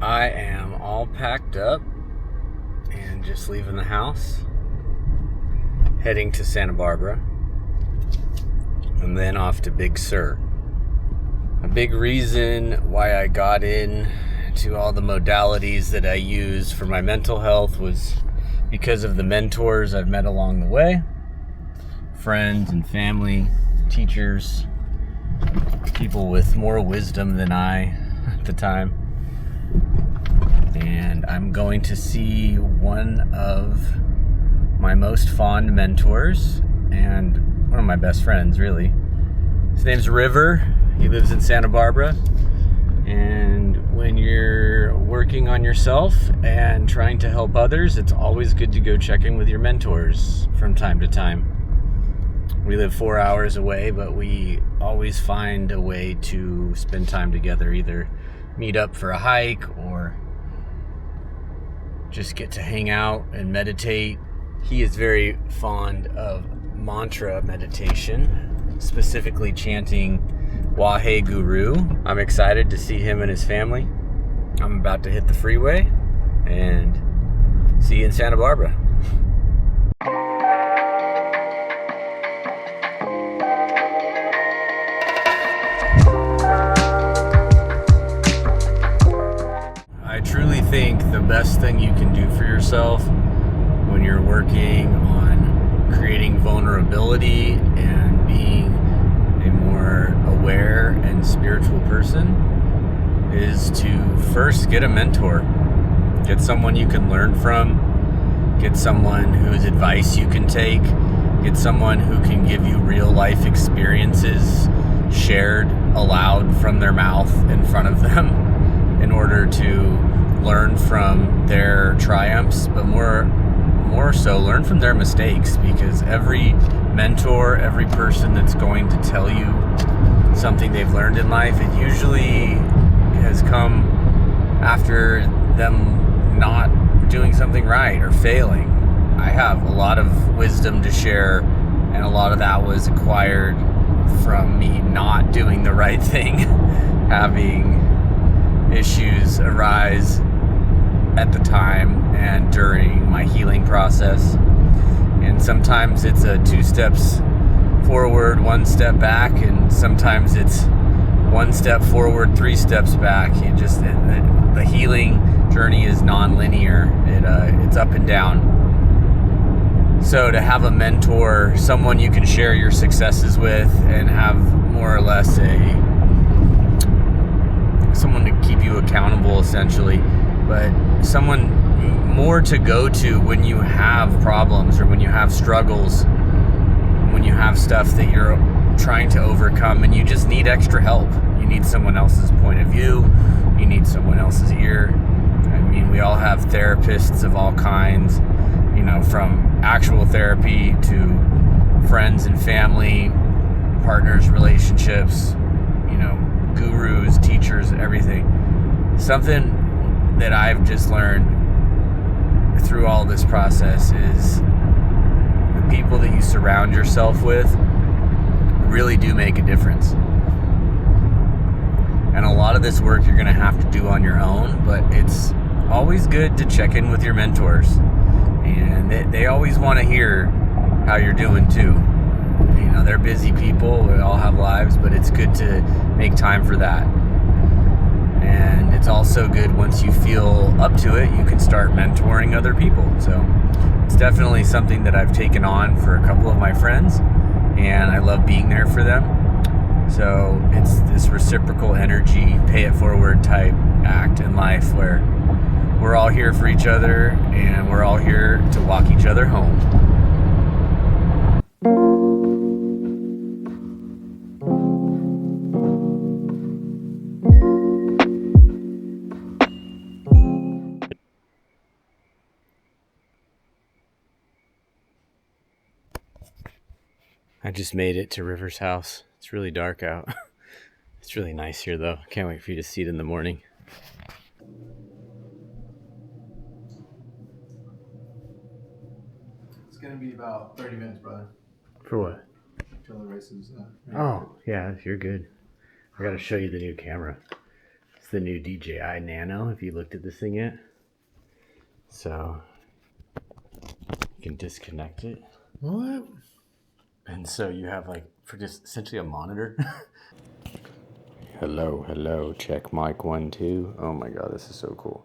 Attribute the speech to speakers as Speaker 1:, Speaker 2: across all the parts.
Speaker 1: I am all packed up and just leaving the house, heading to Santa Barbara, and then off to Big Sur. A big reason why I got in to all the modalities that I use for my mental health was because of the mentors I've met along the way, friends and family, teachers, people with more wisdom than I at the time. And I'm going to see one of my most fond mentors and one of my best friends, really. His name's River. He lives in Santa Barbara. And when you're working on yourself and trying to help others, it's always good to go check in with your mentors from time to time. We live 4 hours away, but we always find a way to spend time together, either meet up for a hike or just get to hang out and meditate. He is very fond of mantra meditation, specifically chanting Wahe Guru. I'm excited to see him and his family. I'm about to hit the freeway and see you in Santa Barbara. I truly think the best thing you can do for yourself when you're working on creating vulnerability and being a more aware and spiritual person is to first get a mentor. Get someone you can learn from. Get someone whose advice you can take. Get someone who can give you real life experiences shared aloud from their mouth in front of them in order to learn from their triumphs, but more so learn from their mistakes, because every mentor, every person that's going to tell you something they've learned in life, it usually has come after them not doing something right or failing. I have a lot of wisdom to share, and a lot of that was acquired from me not doing the right thing, having issues arise at the time and during my healing process. And sometimes it's a 2 steps forward, 1 step back, and sometimes it's 1 step forward, 3 steps back. The healing journey is non-linear. It's up and down. So to have a mentor, someone you can share your successes with and have more or less someone to keep you accountable, essentially, but someone more to go to when you have problems or when you have struggles, when you have stuff that you're trying to overcome and you just need extra help. You need someone else's point of view. You need someone else's ear. I mean, we all have therapists of all kinds, from actual therapy to friends and family, partners, relationships, gurus, teachers, everything. Something that I've just learned through all this process is the people that you surround yourself with really do make a difference. And a lot of this work you're going to have to do on your own, but it's always good to check in with your mentors. And they always want to hear how you're doing too. They're busy people, we all have lives, but it's good to make time for that. And it's also good once you feel up to it, you can start mentoring other people. So it's definitely something that I've taken on for a couple of my friends, and I love being there for them. So it's this reciprocal energy, pay it forward type act in life where we're all here for each other and we're all here to walk each other home. I just made it to River's house. It's really dark out. It's really nice here, though. Can't wait for you to see it in the morning.
Speaker 2: It's going to be about 30 minutes, brother.
Speaker 1: For what?
Speaker 2: Until the race is...
Speaker 1: Oh, yeah, you're good. I got to show you the new camera. It's the new DJI Nano, if you looked at this thing yet. So you can disconnect it.
Speaker 2: What?
Speaker 1: And so you have like, for just essentially a monitor. Hello, check mic 1, 2. Oh my God, this is so cool.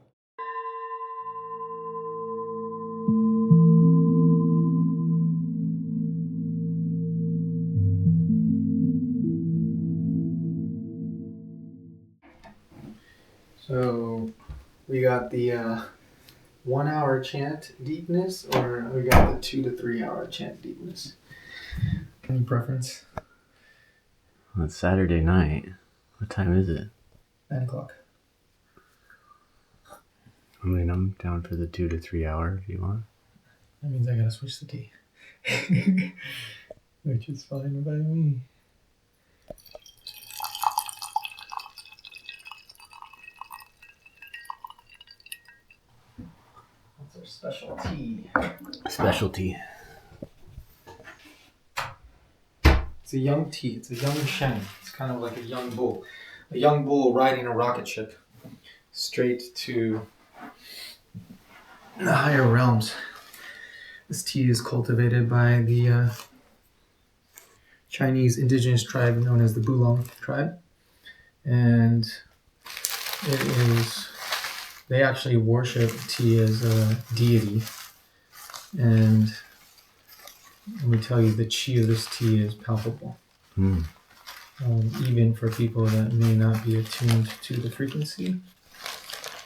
Speaker 2: So we got the 1 hour chant deepness, or we got the 2 to 3 hour chant deepness. Any preference?
Speaker 1: Well, it's Saturday night. What time is it?
Speaker 2: 9 o'clock.
Speaker 1: I mean, I'm down for the 2 to 3 hour if you want.
Speaker 2: That means I gotta switch the key. Which is fine by me. That's our specialty.
Speaker 1: Specialty.
Speaker 2: It's a young tea. It's a young Shen. It's kind of like a young bull. A young bull riding a rocket ship straight to the higher realms. This tea is cultivated by the Chinese indigenous tribe known as the Bulong tribe. And it is, they actually worship tea as a deity. And let me tell you, the chi of this tea is palpable. Even for people that may not be attuned to the frequency,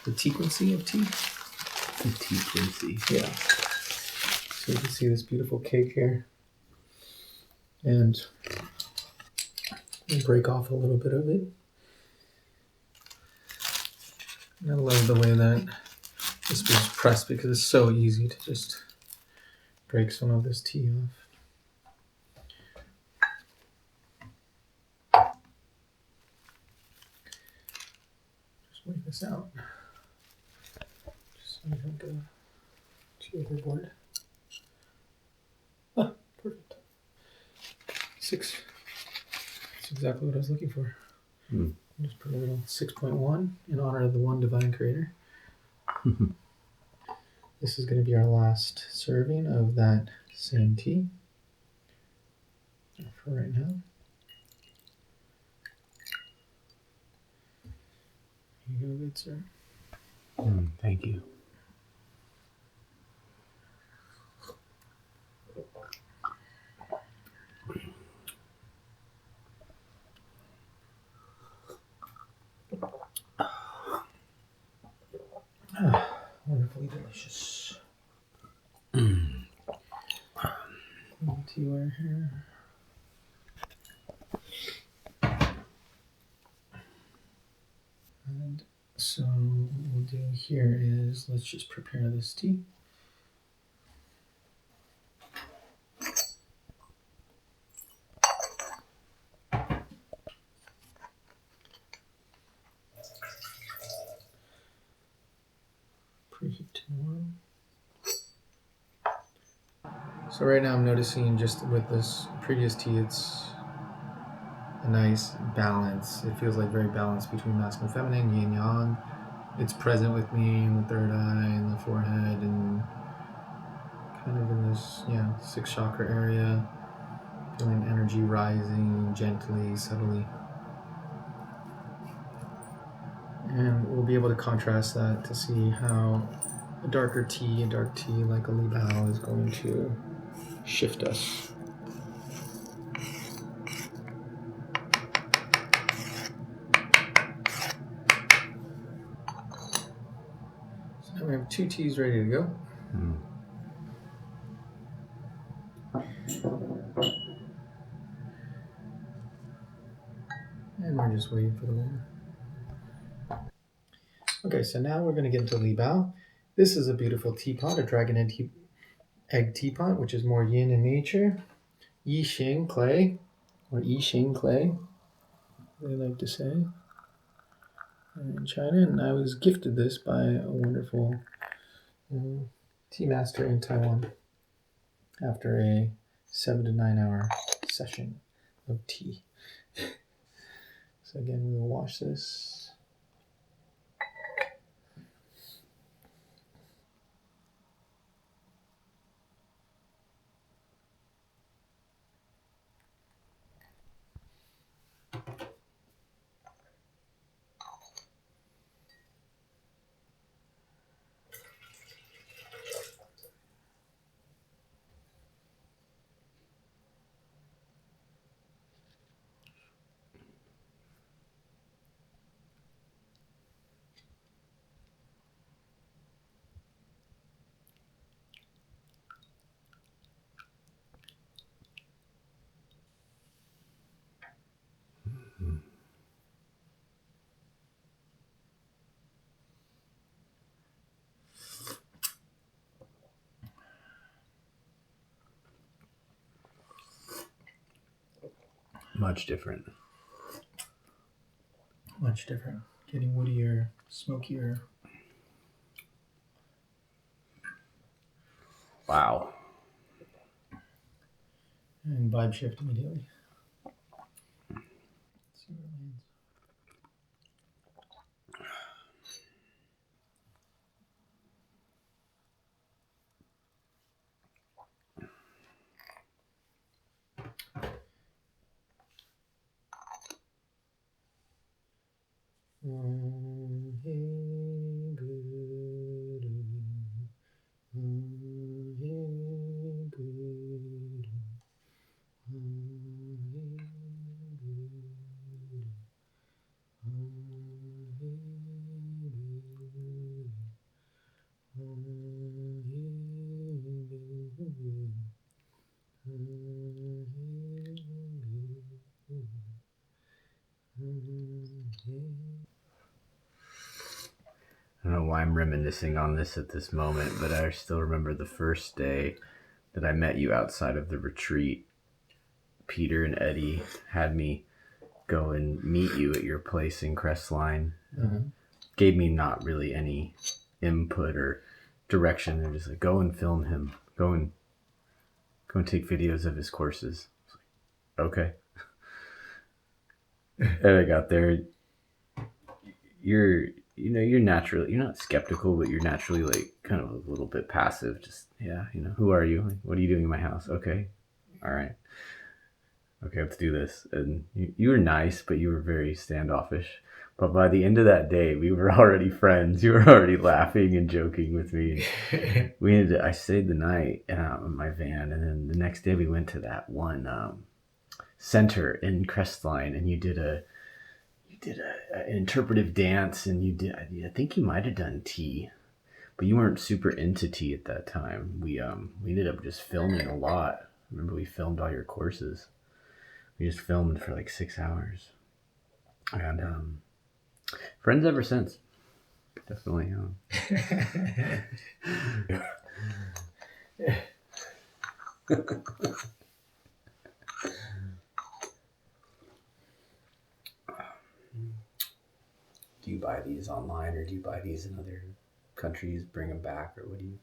Speaker 2: the frequency of tea.
Speaker 1: The frequency.
Speaker 2: Yeah. So you can see this beautiful cake here. And we'll break off a little bit of it. I love the way that this was pressed because it's so easy to just break some of this tea off. Just weigh this out. Just so we don't go too overboard. Ah, perfect. 6. That's exactly what I was looking for. Just put a little 6.1 in honor of the one divine creator. This is going to be our last serving of that same tea for right now. Here you go, good sir.
Speaker 1: Thank you.
Speaker 2: Wonderfully delicious. Teaware here. And so what we'll do here is let's just prepare this tea. Preheat to warm. So right now I'm noticing just with this previous tea, it's a nice balance. It feels like very balanced between masculine and feminine, yin yang. It's present with me in the third eye, in the forehead, and kind of in this, sixth chakra area. Feeling energy rising gently, subtly. And we'll be able to contrast that to see how a dark tea like a Li Bao is going to shift us. So now we have 2 teas ready to go. And we're just waiting for the warmer. Okay, so now we're going to get into Li Bao. This is a beautiful teapot, a dragon egg teapot, which is more yin in nature. Yi Xing clay, or Yi Xing clay, they like to say in China. And I was gifted this by a wonderful tea master in Taiwan after a 7 to 9 hour session of tea. So again, we will wash this.
Speaker 1: Much different.
Speaker 2: Much different. Getting woodier, smokier.
Speaker 1: Wow.
Speaker 2: And vibe shift immediately. Let's see where it lands.
Speaker 1: I don't know why I'm reminiscing on this at this moment, but I still remember the first day that I met you outside of the retreat. Peter and Eddie had me go and meet you at your place in Crestline.
Speaker 2: Mm-hmm.
Speaker 1: Gave me not really any input or direction. They're just like, go and film him. Go and take videos of his courses. Okay. And I got there. You're naturally, you're not skeptical, but you're naturally like kind of a little bit passive. Just, yeah, who are you? Like, what are you doing in my house? Okay. All right. Okay, let's do this. And you were nice, but you were very standoffish. But by the end of that day, we were already friends. You were already laughing and joking with me. I stayed the night in my van, and then the next day we went to that one center in Crestline, and you did an interpretive dance, and I think you might have done tea, but you weren't super into tea at that time. We ended up just filming a lot. Remember, we filmed all your courses. We just filmed for like 6 hours, and friends ever since. Definitely. Do you buy these online, or do you buy these in other countries, bring them back, or what do you?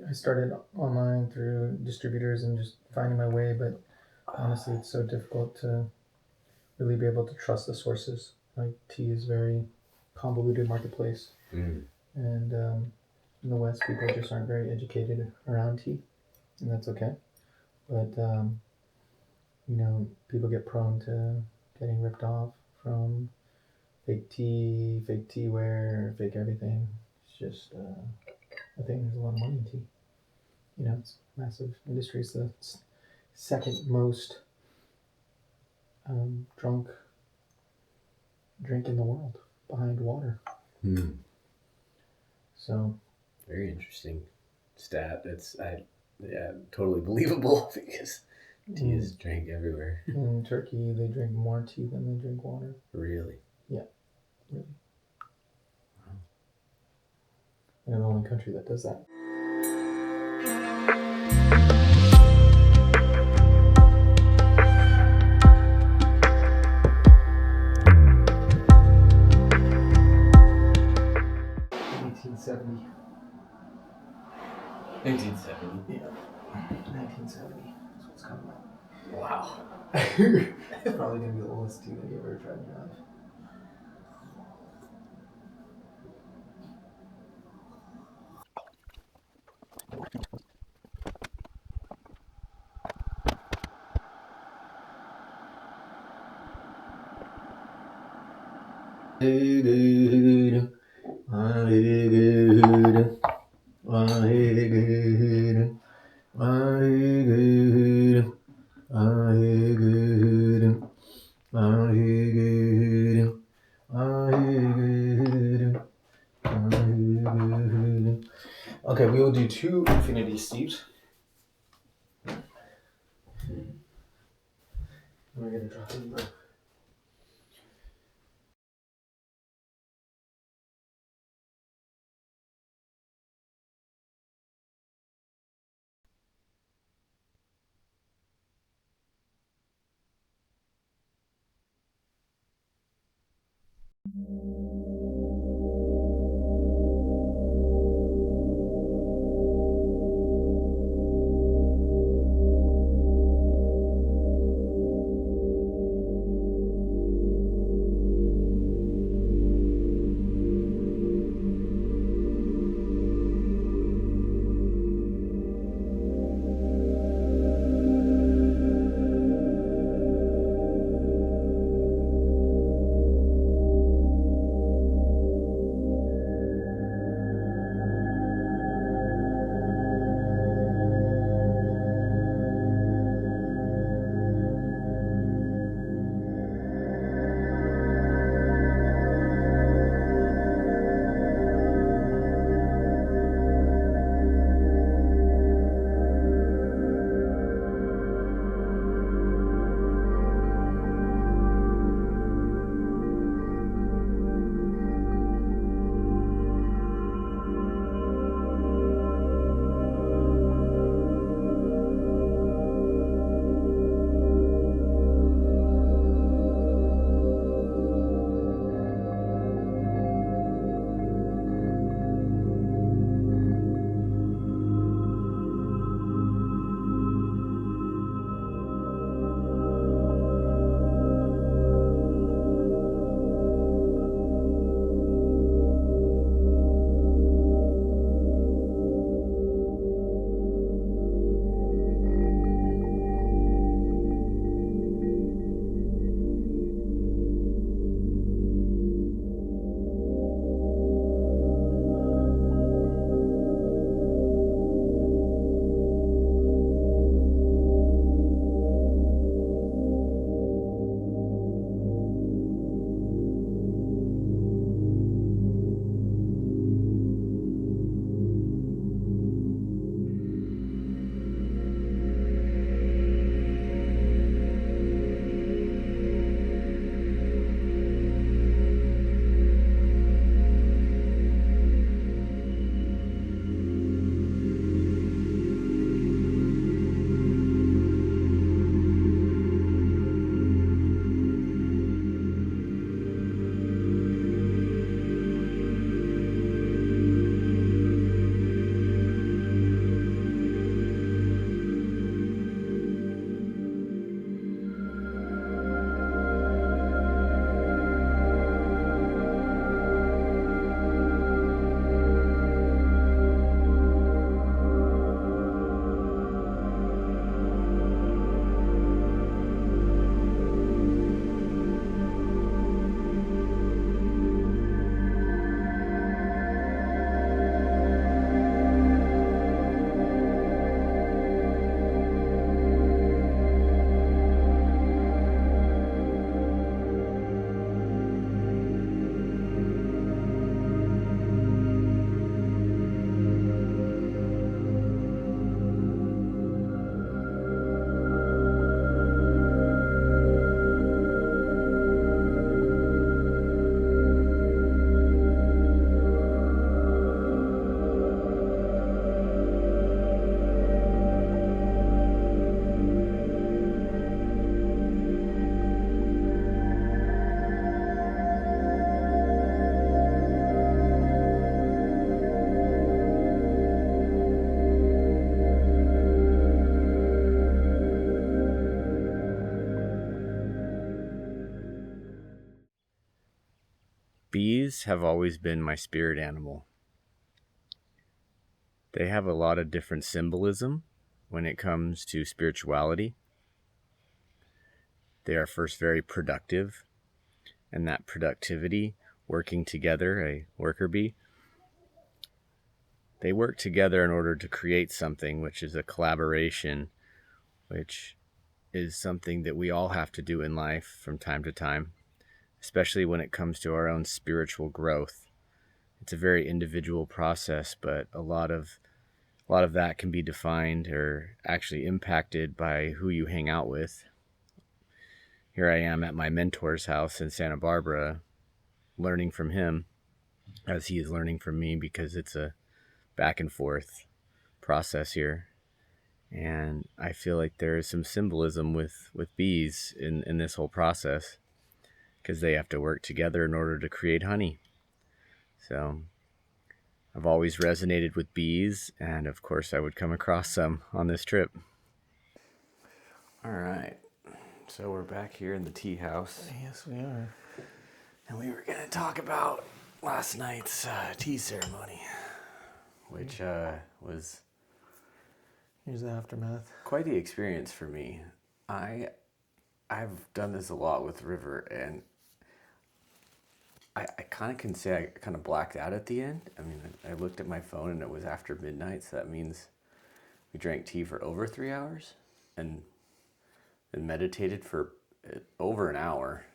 Speaker 2: I started online through distributors and just finding my way, but honestly, it's so difficult to really be able to trust the sources. Like, tea is very convoluted marketplace, and in the West, people just aren't very educated around tea, and that's okay. But people get prone to getting ripped off from fake tea, fake teaware, fake everything. It's just I think there's a lot of money in tea. It's a massive industry. It's the second most drunk drink in the world, behind water. So
Speaker 1: very interesting stat. Totally believable because tea is drank everywhere.
Speaker 2: In Turkey, they drink more tea than they drink water.
Speaker 1: Really?
Speaker 2: Yeah, really. Wow. They're the only country that does that. $1870.
Speaker 1: 1970.
Speaker 2: Yeah, 1970. That's what's coming up.
Speaker 1: Wow.
Speaker 2: It's probably gonna be the oldest tea that you ever tried in your life. Okay, we will do 2 infinity steeps. We're gonna drop in, bro.
Speaker 1: Bees have always been my spirit animal. They have a lot of different symbolism when it comes to spirituality. They are first very productive, and that productivity, working together, a worker bee, they work together in order to create something, which is a collaboration, which is something that we all have to do in life from time to time, especially when it comes to our own spiritual growth. It's a very individual process, but a lot of that can be defined or actually impacted by who you hang out with. Here I am at my mentor's house in Santa Barbara, learning from him as he is learning from me, because it's a back and forth process here. And I feel like there is some symbolism with bees in this whole process. because they have to work together in order to create honey. So I've always resonated with bees, and of course I would come across some on this trip. All right, so we're back here in the tea house.
Speaker 2: Yes, we are.
Speaker 1: And we were going to talk about last night's tea ceremony, which was
Speaker 2: Here's the aftermath.
Speaker 1: quite the experience for me. I've done this a lot with River, and I kind of can say I kind of blacked out at the end. I mean, I looked at my phone and it was after midnight, so that means we drank tea for over 3 hours and meditated for over an hour.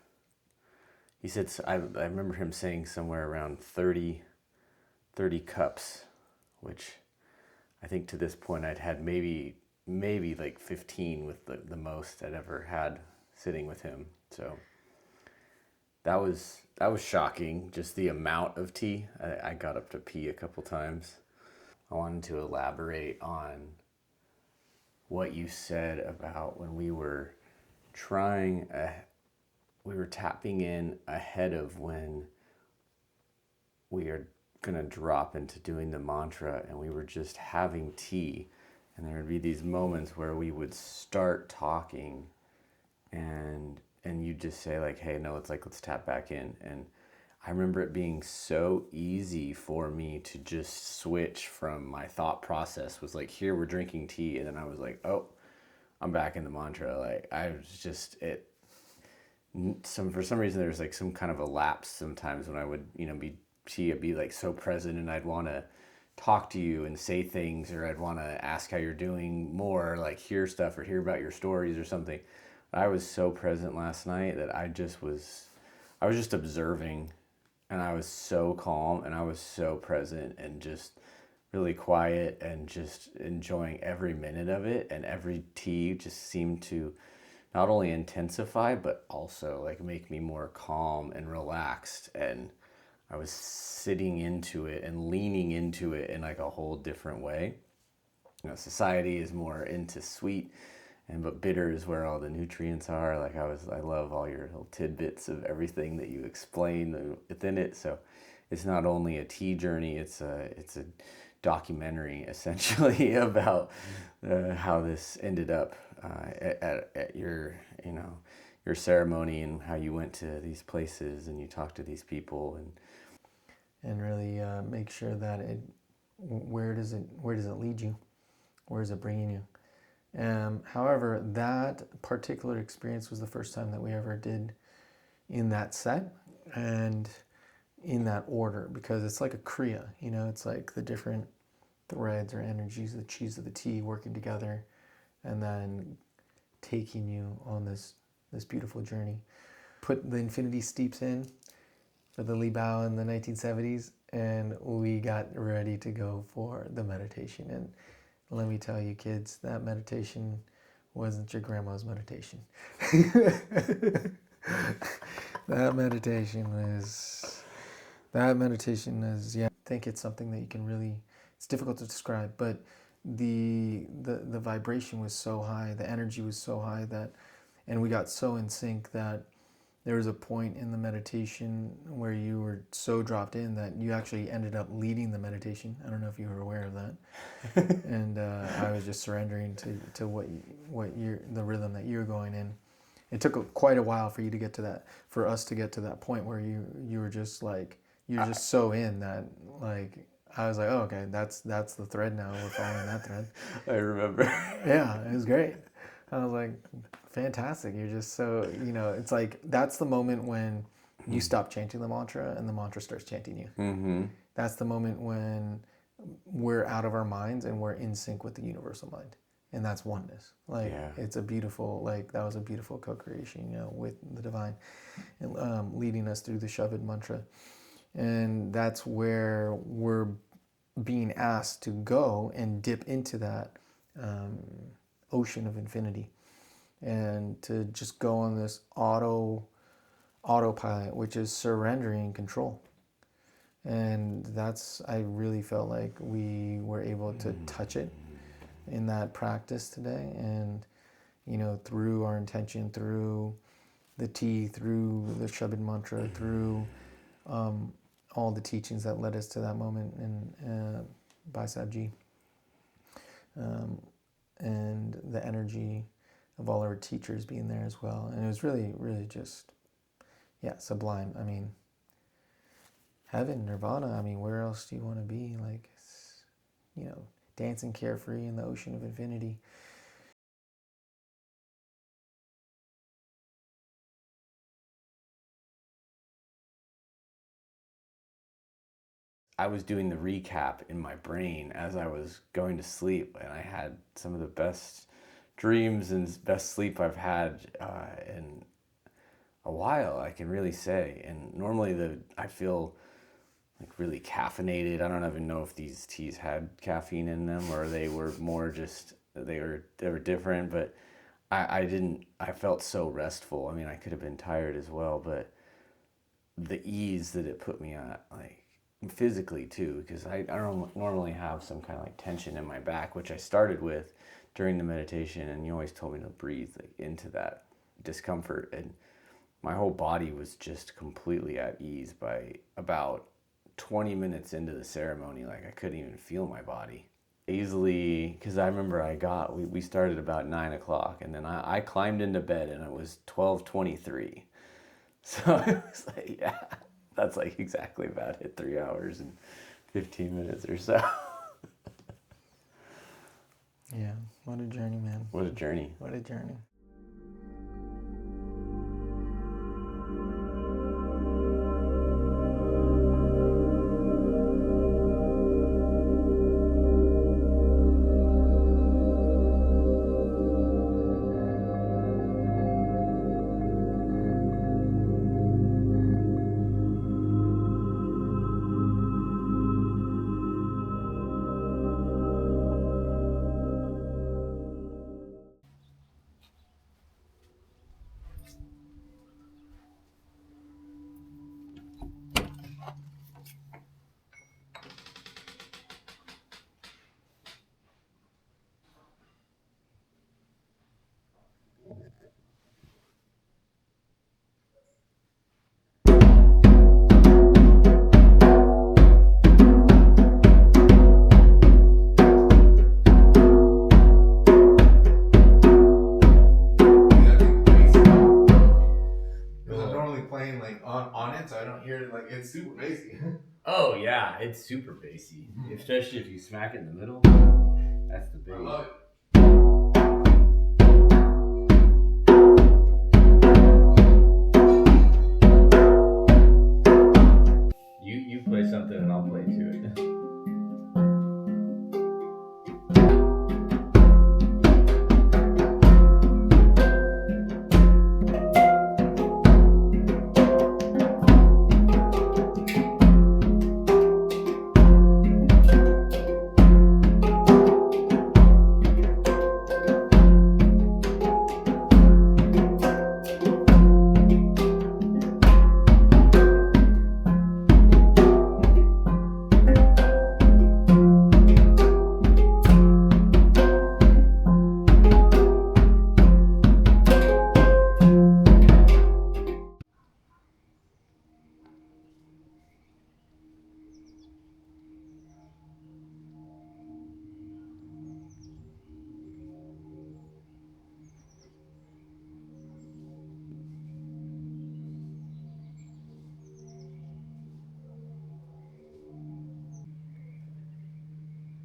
Speaker 1: He said, I remember him saying somewhere around 30 cups, which I think to this point I'd had maybe like 15 with the most I'd ever had sitting with him. So that was shocking, just the amount of tea. I got up to pee a couple times. I wanted to elaborate on what you said about when we were tapping in ahead of when we are going to drop into doing the mantra, and we were just having tea, and there would be these moments where we would start talking and you just say like, hey, no, let's tap back in. And I remember it being so easy for me to just switch from my thought process was like, here we're drinking tea, and then I was like, oh, I'm back in the mantra. Like I was just for some reason there's like some kind of a lapse sometimes when I would be like so present, and I'd want to talk to you and say things, or I'd want to ask how you're doing more, like hear stuff or hear about your stories or something. I was so present last night that I was just observing, and I was so calm, and I was so present and just really quiet and just enjoying every minute of it. And every tea just seemed to not only intensify but also like make me more calm and relaxed, and I was sitting into it and leaning into it in like a whole different way. Society is more into sweet, but bitter is where all the nutrients are. Like I love all your little tidbits of everything that you explain within it. So it's not only a tea journey, it's a documentary essentially about how this ended up at your your ceremony, and how you went to these places and you talked to these people
Speaker 2: and really make sure that where does it lead you, where is it bringing you. However, that particular experience was the first time that we ever did in that set and in that order, because it's like a kriya, it's like the different threads or energies, the cheese of the tea working together, and then taking you on this beautiful journey. Put the infinity steeps in for the Li Bao in the 1970s, and we got ready to go for the meditation. And let me tell you, kids, that meditation wasn't your grandma's meditation. That meditation is, yeah, I think it's something that you can really, it's difficult to describe, but the vibration was so high, the energy was so high and we got so in sync that there was a point in the meditation where you were so dropped in that you actually ended up leading the meditation. I don't know if you were aware of that. And I was just surrendering to the rhythm that you're going in. It took quite a while for you to get to that, for us to get to that point where you were just like, you're just so in that, like, I was like, oh, okay, that's the thread now. We're following that thread.
Speaker 1: I remember.
Speaker 2: Yeah, it was great. I was like, fantastic. You're just so, it's like, that's the moment when you stop chanting the mantra and the mantra starts chanting you.
Speaker 1: Mm-hmm.
Speaker 2: That's the moment when we're out of our minds and we're in sync with the universal mind. And that's oneness. Like, yeah. It's a beautiful, that was a beautiful co-creation, with the divine, and leading us through the Shabad mantra. And that's where we're being asked to go and dip into that ocean of infinity, and to just go on this autopilot, which is surrendering control. And I really felt like we were able to touch it in that practice today. And, through our intention, through the tea, through the Shabad mantra, through all the teachings that led us to that moment in Bhai Sahib and the energy of all our teachers being there as well. And it was really, really just, yeah, sublime. I mean, heaven, nirvana, I mean, where else do you want to be? Like, dancing carefree in the ocean of infinity.
Speaker 3: I was doing the recap in my brain as I was going to sleep, and I had some of the best dreams and best sleep I've had in a while, I can really say. And normally I feel like really caffeinated. I don't even know if these teas had caffeine in them or they were more just they were different, but I felt so restful. I mean, I could have been tired as well, but the ease that it put me at, like physically too, because I don't normally have some kind of like tension in my back, which I started with during the meditation, and you always told me to breathe like into that discomfort, and my whole body was just completely at ease by about 20 minutes into the ceremony. Like I couldn't even feel my body easily, because I remember we started about 9 o'clock, and then I climbed into bed and it was 12:23. So it was like, yeah, that's like exactly about it. 3 hours and 15 minutes or so.
Speaker 2: Yeah, what a journey, man.
Speaker 3: What a journey.
Speaker 2: What a journey.
Speaker 4: It's super bassy.
Speaker 1: Oh yeah, it's super bassy, especially if you smack it in the middle. That's the bass.
Speaker 4: I love it.
Speaker 1: You play something and I'll play to it.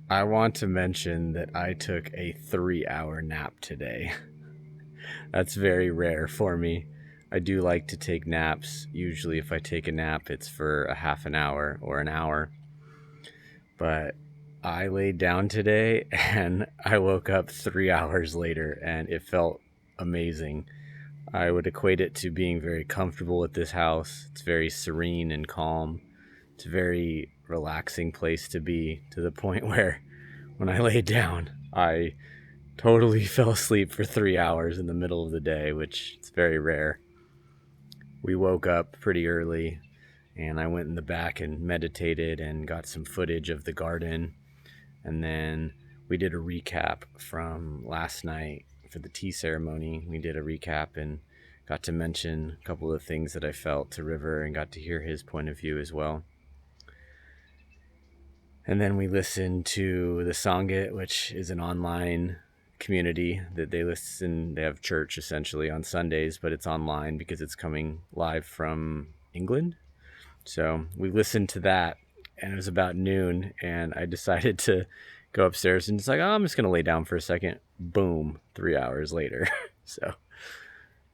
Speaker 1: I want to mention that I took a 3-hour nap today. That's very rare for me. I do like to take naps. Usually if I take a nap, it's for a half an hour or an hour. But I laid down today and I woke up 3 hours later and it felt amazing. I would equate it to being very comfortable at this house. It's very serene and calm. It's a very relaxing place to be, to the point where when I laid down, I totally fell asleep for 3 hours in the middle of the day, which is very rare. We woke up pretty early and I went in the back and meditated and got some footage of the garden. And then we did a recap from last night for the tea ceremony. We did a recap and got to mention a couple of things that I felt to River and got to hear his point of view as well. And then we listened to the Sangha, which is an online community that they have church essentially on Sundays, but it's online because it's coming live from England. So we listened to that, and it was about noon, and I decided to go upstairs and it's like, oh, I'm just going to lay down for a second. Boom, 3 hours later. So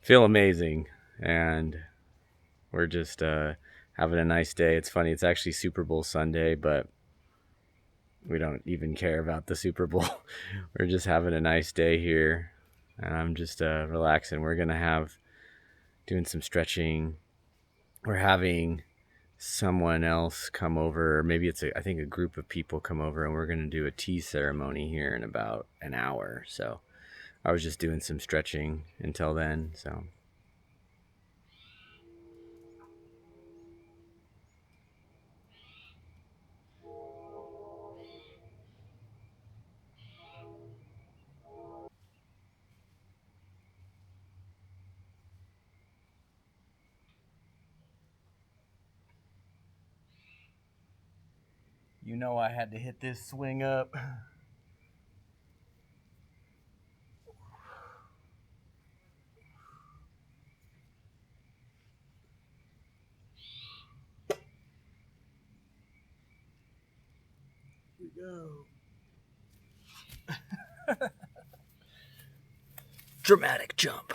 Speaker 1: feel amazing. And we're just having a nice day. It's funny. It's actually Super Bowl Sunday, but we don't even care about the Super Bowl. We're just having a nice day here. And I'm just relaxing. We're going to doing some stretching. We're having someone else come over. Maybe I think a group of people come over, and we're going to do a tea ceremony here in about an hour. So I was just doing some stretching until then. So you know I had to hit this swing up. Here we go. Dramatic jump.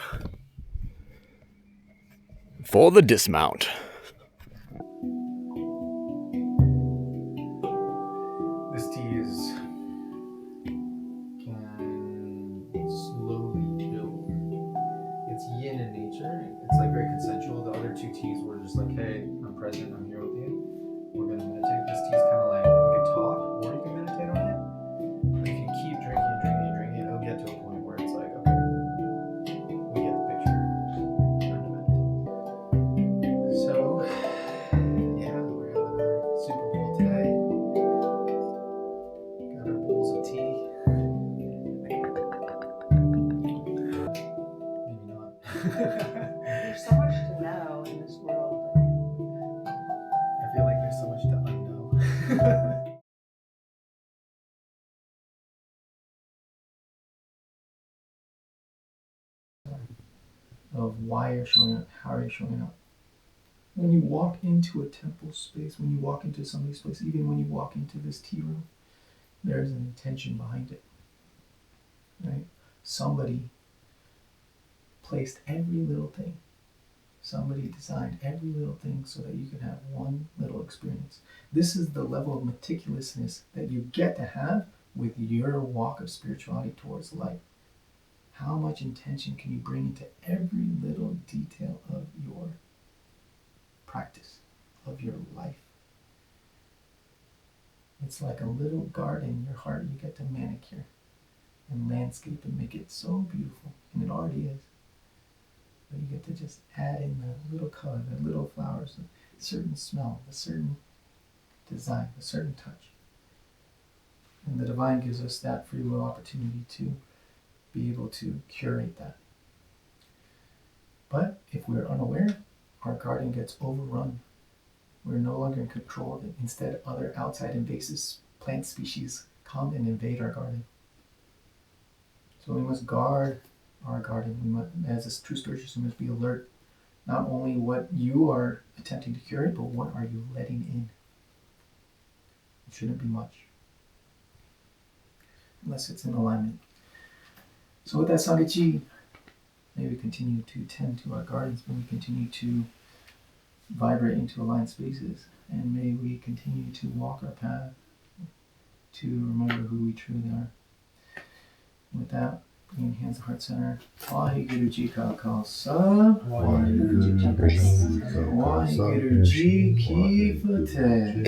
Speaker 1: For the dismount.
Speaker 2: This tea can slowly build. It's yin in nature. It's like very consensual. The other two teas were just like, hey, I'm present, I'm here with you. We're gonna meditate. This tea's kind of like you can talk or you can meditate on it. But if you keep drinking, it'll get to a point where it's like, okay, we get the picture. Time to meditate. So, yeah, we're having our Super Bowl today. Got our bowls of tea. Maybe not.
Speaker 5: There's so much to know in this world.
Speaker 2: I feel like there's so much to unknow. Of why you're showing up, how are you showing up. When you walk into a temple space, when you walk into somebody's place, even when you walk into this tea room, there's an intention behind it. Right? Somebody placed every little thing. Somebody designed every little thing so that you can have one little experience. This is the level of meticulousness that you get to have with your walk of spirituality towards light. How much intention can you bring into every little detail of your practice, of your life? It's like a little garden in your heart you get to manicure and landscape and make it so beautiful, and it already is. But you get to just add in the little color, the little flowers, a certain smell, a certain design, a certain touch. And the divine gives us that free will opportunity to be able to curate that. But if we're unaware, our garden gets overrun. We're no longer in control of it. Instead, other outside invasive plant species come and invade our garden. So we must guard our garden. We must, as a true spiritualist, we must be alert. Not only what you are attempting to curate, but what are you letting in? It shouldn't be much, unless it's in alignment. So with that Sangha-chi, may we continue to tend to our gardens, may we continue to vibrate into aligned spaces, and may we continue to walk our path to remember who we truly are. With that, bringing hands to heart center. Waheguru Ji Ka Khalsa. Waheguru Ji Ki Fateh.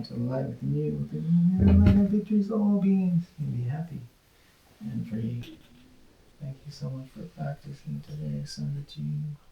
Speaker 2: To the light within you, and light of victories all beings, and be happy and free. Thank you so much for practicing today, Sangha-chi.